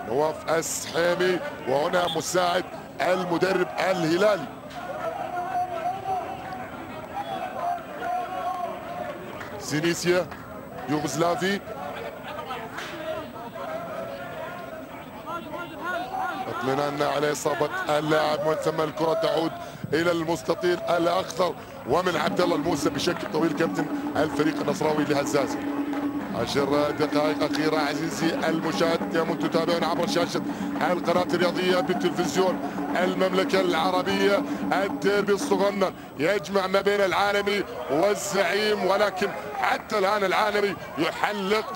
نواف السحيمي، وهنا مساعد المدرب الهلالي. سينيسيا يوغوسلافي. اطمئنان على اصابه اللاعب، ومن ثم الكره تعود الى المستطيل الاخضر ومن عبد الله الموسى بشكل طويل كابتن الفريق النصراوي لهزازي. 10 دقائق أخيرة عزيزي المشاهد، يا من تتابعون عبر شاشة القناة الرياضية بتلفزيون المملكة العربية. الديربي الصغنن يجمع ما بين العالمي والزعيم، ولكن حتى الآن العالمي يحلق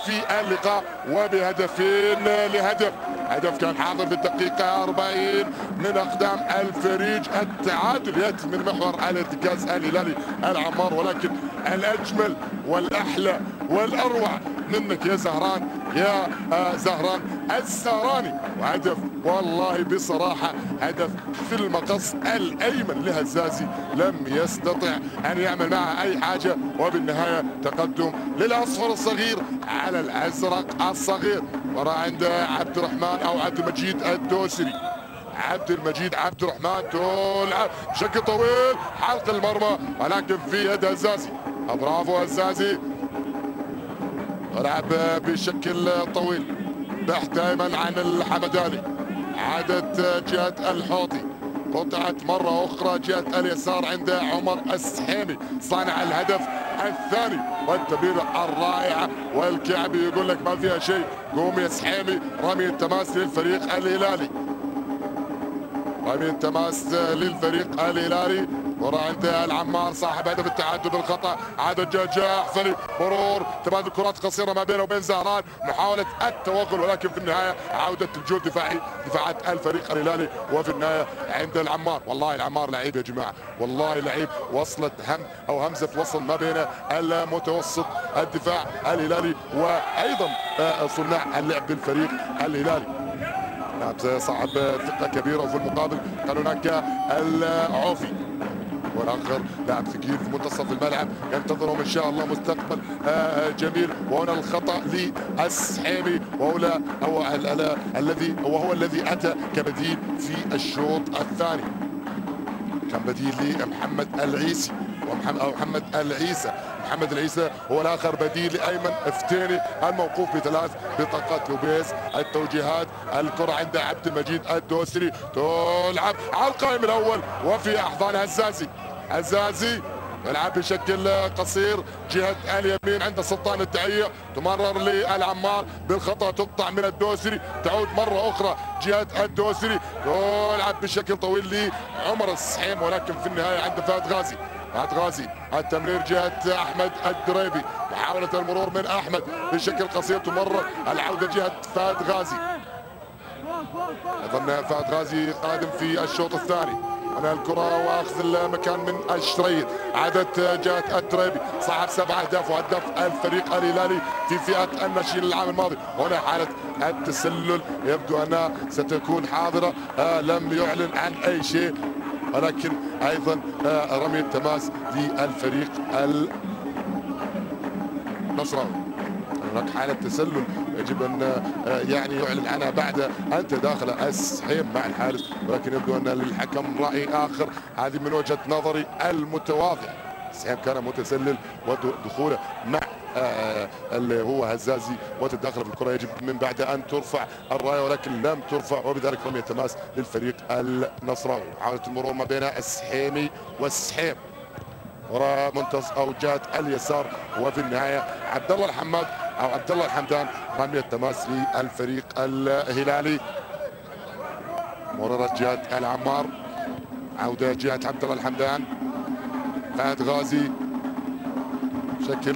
في اللقاء وبهدفين لهدف. هدف كان حاضر في الدقيقة 40 من أقدام الفريج. التعادل يأتي من محور الارتكاز الهلالي العمار، ولكن الأجمل والأحلى والأروع منك يا زهران، يا زهران الزهراني. وهدف والله بصراحة هدف في المقص الأيمن لهزازي، لم يستطع أن يعمل معها أي حاجة، وبالنهاية تقدم للأصفر الصغير على الأزرق الصغير. ورا عند عبد الرحمن أو عبد المجيد الدوسري. عبد المجيد عبد الرحمن تلعب بشكل طويل حلق المرمى، ولكن في يد هزازي. برافو هزازي، لعب بشكل طويل بحث دائما عن الحمداني. عادت جهة الحوطي، قطعت مرة أخرى جهة اليسار عند عمر السحيمي صانع الهدف الثاني. والتمريرة الرائعة والكعبي يقول لك ما فيها شيء، قوم يا سحيمي. رمي التماس للفريق الهلالي، رمي التماس للفريق الهلالي. ورا عند العمار صاحب هدف التعادل بالخطا. عاد جاح فلي مرور تبادل كرات قصيره ما بينه وبين زهران، محاوله التوغل، ولكن في النهايه عوده الجهد دفاعي دفاعات الفريق الهلالي. وفي النهايه عند العمار، والله العمار لعيب يا جماعه، والله لعيب. وصلت همزه وصل ما بين المتوسط الدفاع الهلالي وايضا صناع اللعب بالفريق الهلالي. لاعب صعب ثقه كبيره. وفي المقابل كان هناك العوفي والاخر لاعب ثقيل في منتصف الملعب، ينتظرهم ان شاء الله مستقبل جميل. وهنا الخطا للسحيمي، وهو الذي اتى كبديل في الشوط الثاني. كان بديل لمحمد العيسي محمد العيسى. محمد العيسى هو الاخر بديل لايمن فتيني الموقوف بثلاث بطاقات لوبيز. التوجيهات، الكره عند عبد المجيد الدوسري، تلعب على القائم الاول وفي احضان هزازي يلعب بشكل قصير جهة اليمين عند سلطان التعية، تمرر للعمار بالخطأ، تقطع من الدوسري، تعود مرة أخرى جهة الدوسري، تلعب بشكل طويل لعمر السحيم، ولكن في النهاية عند فهد غازي. التمرير جهة أحمد الدريبي، محاولة المرور من أحمد بشكل قصير، تمرر العودة جهة فهد غازي. أظن فهد غازي قادم في الشوط الثاني. أنا الكرة واخذ المكان من الشريط. عادت جهة التريبي صاحب 7 أهداف وهداف الفريق الهلالي في فئة الناشئين العام الماضي. هنا حالة التسلل يبدو أنها ستكون حاضرة. لم يعلن عن أي شيء، ولكن أيضا رمي التماس للفريق النصراوي. هناك حالة تسلل يجب أن يعني يعلن عنها بعد أن تداخل السحيم مع الحارس، ولكن يبدو أن للحكم رأي آخر. هذه من وجهة نظري المتواضعة. السحيم كان متسلل، ودخوله مع اللي هو هزازي وتداخل في الكرة يجب من بعد أن ترفع الراية، ولكن لم ترفع، وبذلك رمي تماس للفريق النصراوي. محاولة المرور ما بين السحيمي والسحيم وراء منتصف او جهة اليسار، وفي النهايه عبد الله الحماد او عبد الله الحمدان رمي التماس للفريق الهلالي. مرورة جهة العمار، عوده جهة عبد الله الحمدان. فهد غازي بشكل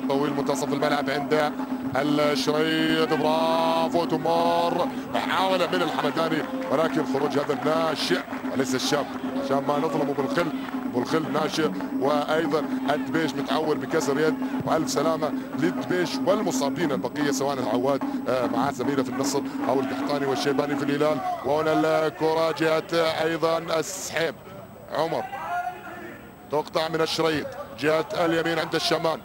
طويل منتصف الملعب عند الشريط، برافو، تمر محاولة من الحمداني، ولكن خروج هذا الناشئ وليس الشاب، عشان ما نظلمه بالخل ناشئ. وايضا الدبيش متعور بكسر يد، والف سلامه للدبيش والمصابين البقيه سواء العواد مع زميله في النصر او القحطاني والشيباني في الهلال. وهنا الكره جهه ايضا السحيم، عمر تقطع من الشريط جهه اليمين عند الشمان،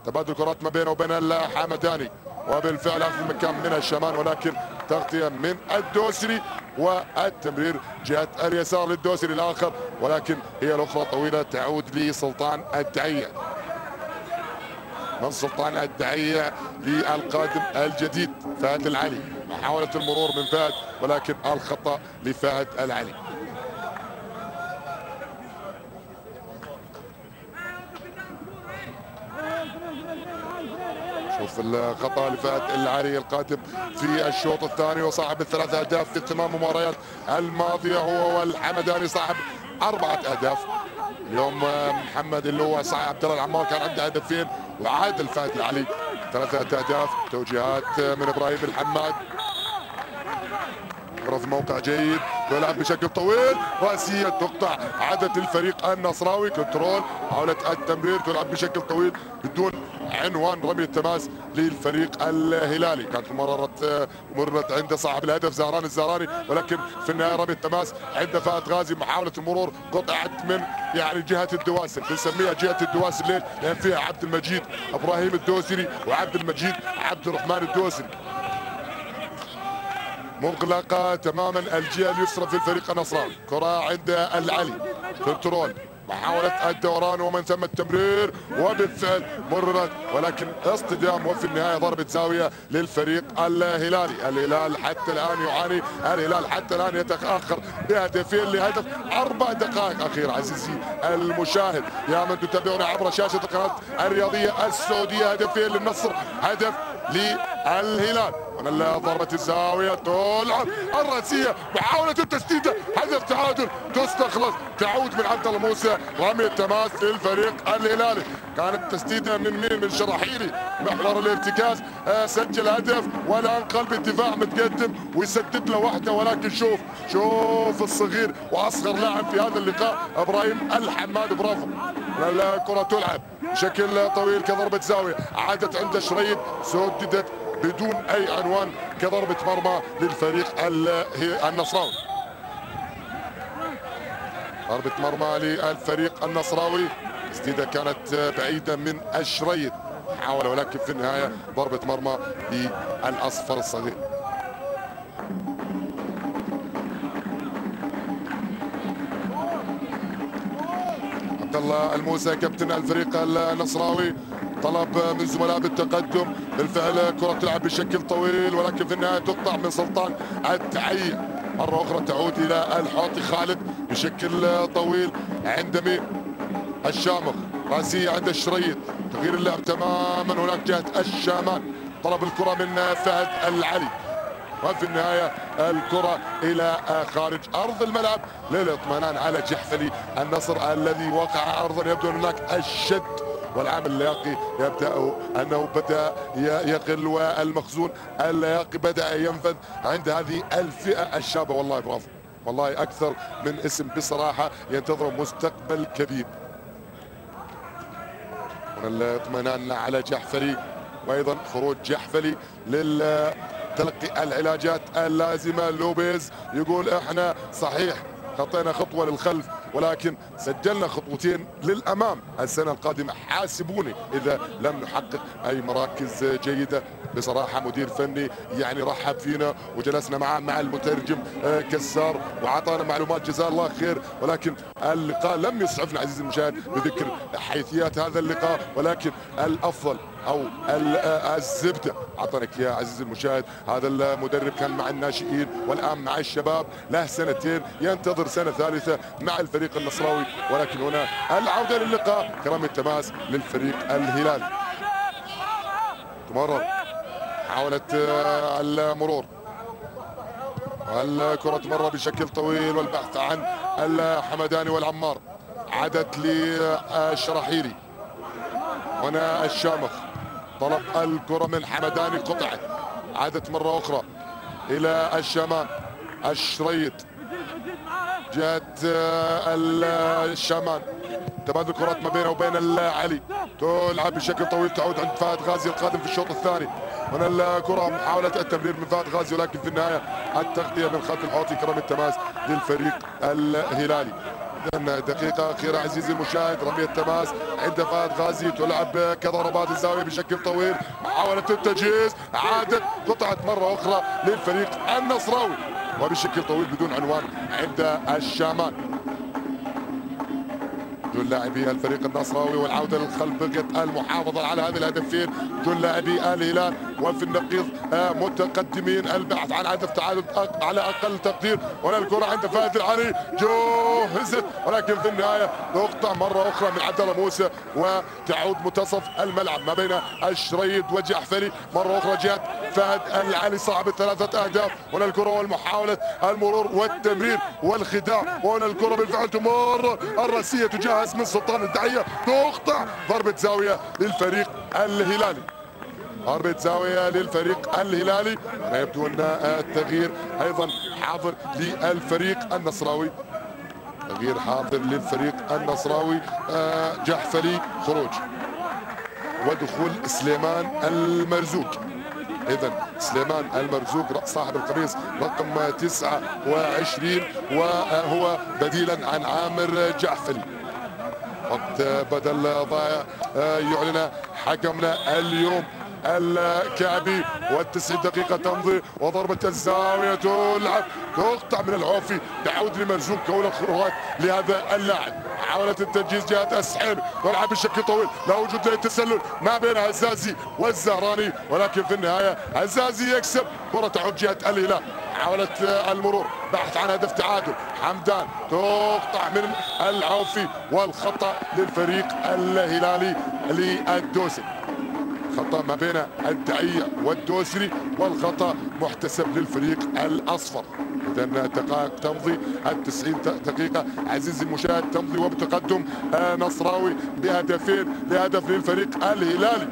تبادل كرات ما بينه وبين الحمداني، وبالفعل اخذ المكان من الشمان، ولكن تغطيه من الدوسري، والتمرير جهة اليسار للدوسري الاخر، ولكن هي الاخرى طويله تعود لسلطان التعية. من سلطان الدعية للقادم الجديد فهد العلي. محاولة المرور من فهد ولكن الخطأ لفهد العلي. شوف الخطأ لفهد العلي القادم في الشوط الثاني وصاحب الثلاث أهداف في تمام المباريات الماضية، هو والحمداني صاحب 4 أهداف. اليوم محمد اللي هو عبد الله العمار كان عنده هدفين وعادل فهد العلي 3 أهداف. توجيهات من ابراهيم الحماد، في موقع جيد يلعب بشكل طويل، راسيه تقطع عدد الفريق النصراوي. كنترول، محاولة التمرير تلعب بشكل طويل بدون عنوان، رمي التماس للفريق الهلالي. كانت مرت عند صاحب الهدف زهران الزهراني ولكن في النهايه رمي التماس عند فهد غازي. محاولة المرور قطعت من جهة الدواسر، بنسميها جهة الدواسر ليه؟ لان فيها عبد المجيد ابراهيم الدوسري وعبد المجيد عبد الرحمن الدوسري. مغلقة تماما الجهة اليسرى في الفريق النصراوي. كرة عند العلي، كنترول، محاولة الدوران ومن ثم التمرير وبالفعل مررت ولكن اصطدام وفي النهاية ضربة زاوية للفريق الهلالي. الهلال حتى الآن يعاني، الهلال حتى الآن يتأخر بهدفين لهدف 4 دقائق أخيرة. عزيزي المشاهد يا من تتابعنا عبر شاشة القناة الرياضية السعودية، هدفين للنصر، هدف للهلال. من ضربة الزاوية تلعب الرأسية، محاولة التسديدة، هدف تعادل تستخلص، تعود من عبد الله موسى، رمي التماس للفريق الهلالي. كانت تسديدة من مين؟ من شراحيلي محور الارتكاز، سجل هدف والآن قلب الدفاع متقدم ويسدد له واحدة. ولكن شوف الصغير واصغر لاعب في هذا اللقاء ابراهيم الحماد، برافو. الكرة تلعب بشكل طويل كضربة زاوية، عادت عند شريد، سددت بدون اي عنوان كضربة مرمى للفريق النصراوي. ضربة مرمى للفريق النصراوي، تسديدة كانت بعيدة من الشريد، حاول ولكن في النهاية ضربة مرمى للأصفر الصغير. عبد الله الموسى كابتن الفريق النصراوي طلب من زملاء بالتقدم، بالفعل كرة تلعب بشكل طويل ولكن في النهاية تقطع من سلطان الدعية. مرة أخرى تعود إلى الحوطي خالد بشكل طويل عند مين؟ الشامخ، راسية عند الشريط، تغيير اللعب تماما هناك جهة الشامان. طلب الكرة من فهد العلي وفي النهاية الكرة إلى خارج أرض الملعب للاطمئنان على جحفلي النصر الذي وقع أرضا. يبدو هناك الشد والعامل اللياقي يبدأ أنه بدأ يقل والمخزون اللياقي بدأ ينفذ عند هذه الفئة الشابة. والله برافو، والله أكثر من اسم بصراحة ينتظر مستقبل كبير. الاطمئنان على جحفلي وأيضا خروج جحفلي لتلقي العلاجات اللازمة. لوبيز يقول احنا صحيح خطينا خطوة للخلف ولكن سجلنا خطوتين للأمام. السنة القادمة حاسبوني إذا لم نحقق أي مراكز جيدة. بصراحة مدير فني يعني رحب فينا وجلسنا معه مع المترجم كسار وعطانا معلومات جزاه الله خير، ولكن اللقاء لم يسعفنا عزيزي المشاهد بذكر حيثيات هذا اللقاء، ولكن الأفضل أو الزبدة أعطانك يا عزيزي المشاهد. هذا المدرب كان مع الناشئين والآن مع الشباب، له 2 سنين، ينتظر سنة ثالثة مع الفريق النصراوي، ولكن هنا العودة للقاء كرم التماس للفريق الهلالي. تمرر محاولة المرور، الكرة تمر بشكل طويل والبحث عن الحمداني والعمار، عادت للشراحيلي. هنا الشامخ طلب الكرة من حمداني، قطعت، عادت مرة أخرى إلى الشامان. الشريط جهة الشامان، تبادل الكرات ما بينه وبين العلي، تلعب بشكل طويل، تعود عند فهد غازي القادم في الشوط الثاني. هنا الكرة محاولة التمرير من فهد غازي ولكن في النهاية التغطية من خلف الحوطي كرم التماس للفريق الهلالي. دقيقة أخيرة عزيزي المشاهد، رمية التماس عند فهد غازي، تلعب كضربات الزاوية بشكل طويل، محاولة التجهيز، عادت قطعت مرة أخرى للفريق النصراوي وبشكل طويل بدون عنوان عند الشامان. دون لاعبي الفريق النصراوي، والعوده للخلف بقت المحافظه على هذه الهدفين دون لاعبي الهلال، وفي النقيض متقدمين البحث عن هدف تعادل على اقل تقدير. ولا الكره عند فهد العلي جوهزت، ولكن في النهايه تقطع مره اخرى من عبد الله موسى، وتعود منتصف الملعب ما بين الشريد وجعفري مره اخرى جهه فهد العلي صاحب الثلاثه اهداف. ولا الكره والمحاوله المرور والتمرير والخداع، وهنا الكره بالفعل تمر الراسيه تجهز من سلطان الدعيه، تقطع ضربه زاويه للفريق الهلالي. ضربة زاوية للفريق الهلالي. ما يبدو أن التغيير أيضا حاضر للفريق النصراوي، تغيير حاضر للفريق النصراوي. جعفري خروج ودخول سليمان المرزوق. إذا سليمان المرزوق صاحب القميص رقم 29 وهو بديلا عن عامر جعفري. وقت بدل ضائع يعلن حكمنا اليوم الكعبي، والتسعين دقيقة تمضي وضربة الزاوية تلعب تقطع من العوفي، تعود لمرزوق كون خروجات لهذا اللاعب. حاولت التنجيز جهة السحيمي تلعب بشكل طويل، لا وجود للتسلل ما بين هزازي والزهراني، ولكن في النهاية هزازي يكسب. كرة تعود جهة الهلال، حاولت المرور بحث عن هدف تعادل. حمدان تقطع من العوفي، والخطأ للفريق الهلالي للدوسري. خطأ ما بين الدعية والدوسري، والخطأ محتسب للفريق الأصفر. إذا دقائق تمضي، 90 دقيقة عزيزي المشاهد تمضي، وبتقدم نصراوي بهدفين لهدف للفريق الهلالي.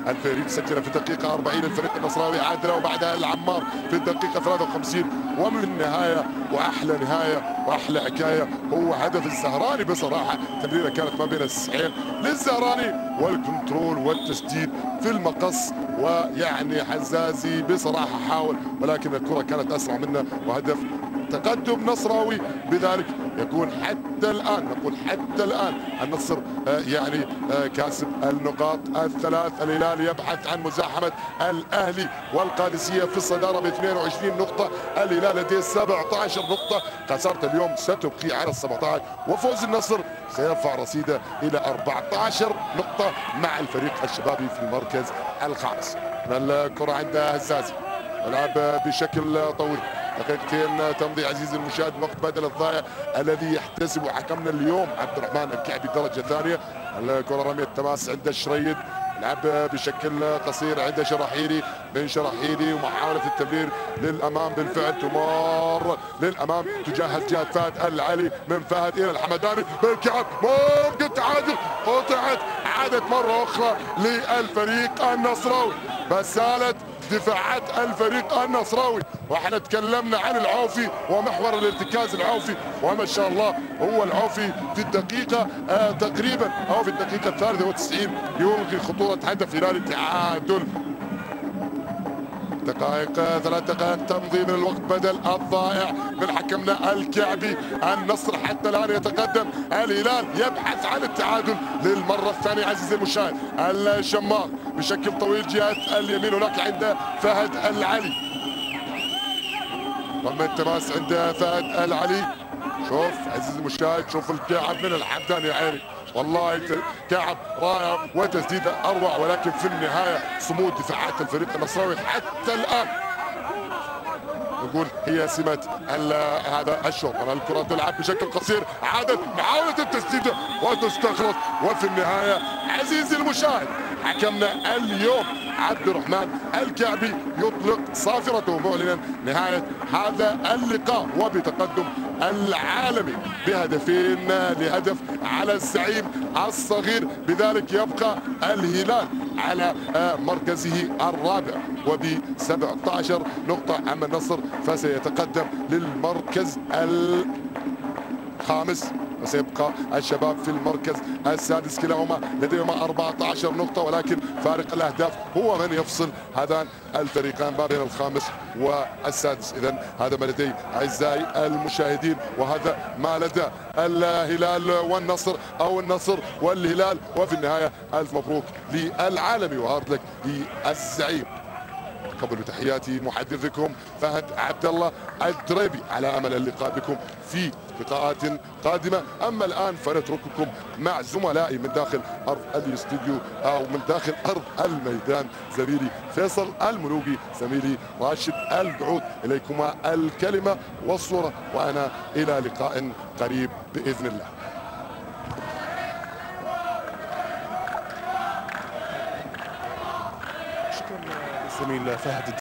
الفريق سجل في الدقيقة 40 الفريق النصراوي عادل، وبعدها العمار في الدقيقة 53. ومن النهاية وأحلى نهاية وأحلى حكاية هو هدف الزهراني. بصراحة تمريرة كانت ما بين السحيل للزهراني، والكنترول والتسديد في المقص، ويعني حزازي بصراحة حاول، ولكن الكرة كانت أسرع منه، وهدف تقدم نصراوي. بذلك يكون حتى الآن، نقول حتى الآن النصر يعني كاسب النقاط الثلاث. الهلال يبحث عن مزاحمة الأهلي والقادسية في الصدارة ب 22 نقطة، الهلال لديه 17 نقطة. خسارة اليوم ستبقي على 17، وفوز النصر سيرفع رصيده إلى 14 نقطة مع الفريق الشبابي في المركز الخامس. الكرة عند هزازي، يلعب بشكل طويل، دقيقتين تمضي عزيزي المشاهد، وقت بدل الضائع الذي يحتسب حكمنا اليوم عبد الرحمن الكعبي درجة ثانية. الكرة رمية التماس عند الشريد، لعب بشكل قصير عند شراحيلي، من شراحيلي ومحاولة التمرير للأمام، بالفعل تمر للأمام تجهز جهة فهد العلي، من فهد إلى الحمداني بالكعب، ممكن تعادل، قطعت، عادت مرة أخرى للفريق النصراوي. بسالت دفاعات الفريق النصراوي، واحنا تكلمنا عن العوفي ومحور الارتكاز العوفي، وما شاء الله هو العوفي في الدقيقة تقريبا او في الدقيقة 93 يلغي خطورة هدف هلال التعادل. ثلاث دقائق تمضي من الوقت بدل الضائع من حكمنا الكعبي. النصر حتى الان يتقدم، الهلال يبحث عن التعادل للمرة الثانية عزيزي المشاهد. الشماغ بشكل طويل جهة اليمين، هناك عند فهد العلي، رمى التماس عند فهد العلي. شوف عزيزي المشاهد، شوف الكعب من الحمدان يا عيني، والله كعب رائع وتسديده اروع، ولكن في النهايه صمود دفاعات الفريق النصراوي حتى الان نقول هي سمة هذا الشوط. الكرة تلعب بشكل قصير، عادت محاولة التسديد وتستخلص، وفي النهاية عزيزي المشاهد حكمنا اليوم عبد الرحمن الكعبي يطلق صافرته، معلنا نهاية هذا اللقاء وبتقدم العالمي بهدفين لهدف على الزعيم الصغير. بذلك يبقى الهلال على مركزه الرابع وب 17 نقطة، أما النصر فسيتقدم للمركز الخامس، وسيبقى الشباب في المركز السادس، كلاهما لديهما 14 نقطة، ولكن فارق الأهداف هو من يفصل هذان الفريقان ما بين الخامس والسادس. إذن هذا ما لدي أعزائي المشاهدين، وهذا ما لدى الهلال والنصر أو النصر والهلال، وفي النهاية ألف مبروك للعالمي وهارد لك للزعيم. قبل تحياتي محدثكم فهد عبد الله الدريبي، على امل اللقاء بكم في لقاءات قادمه. اما الان فنترككم مع زملائي من داخل ارض الاستوديو او من داخل ارض الميدان، زميلي فيصل الملوقي، زميلي راشد البعود، اليكما الكلمه والصوره، وانا الى لقاء قريب باذن الله. شكرا للزميل فهد.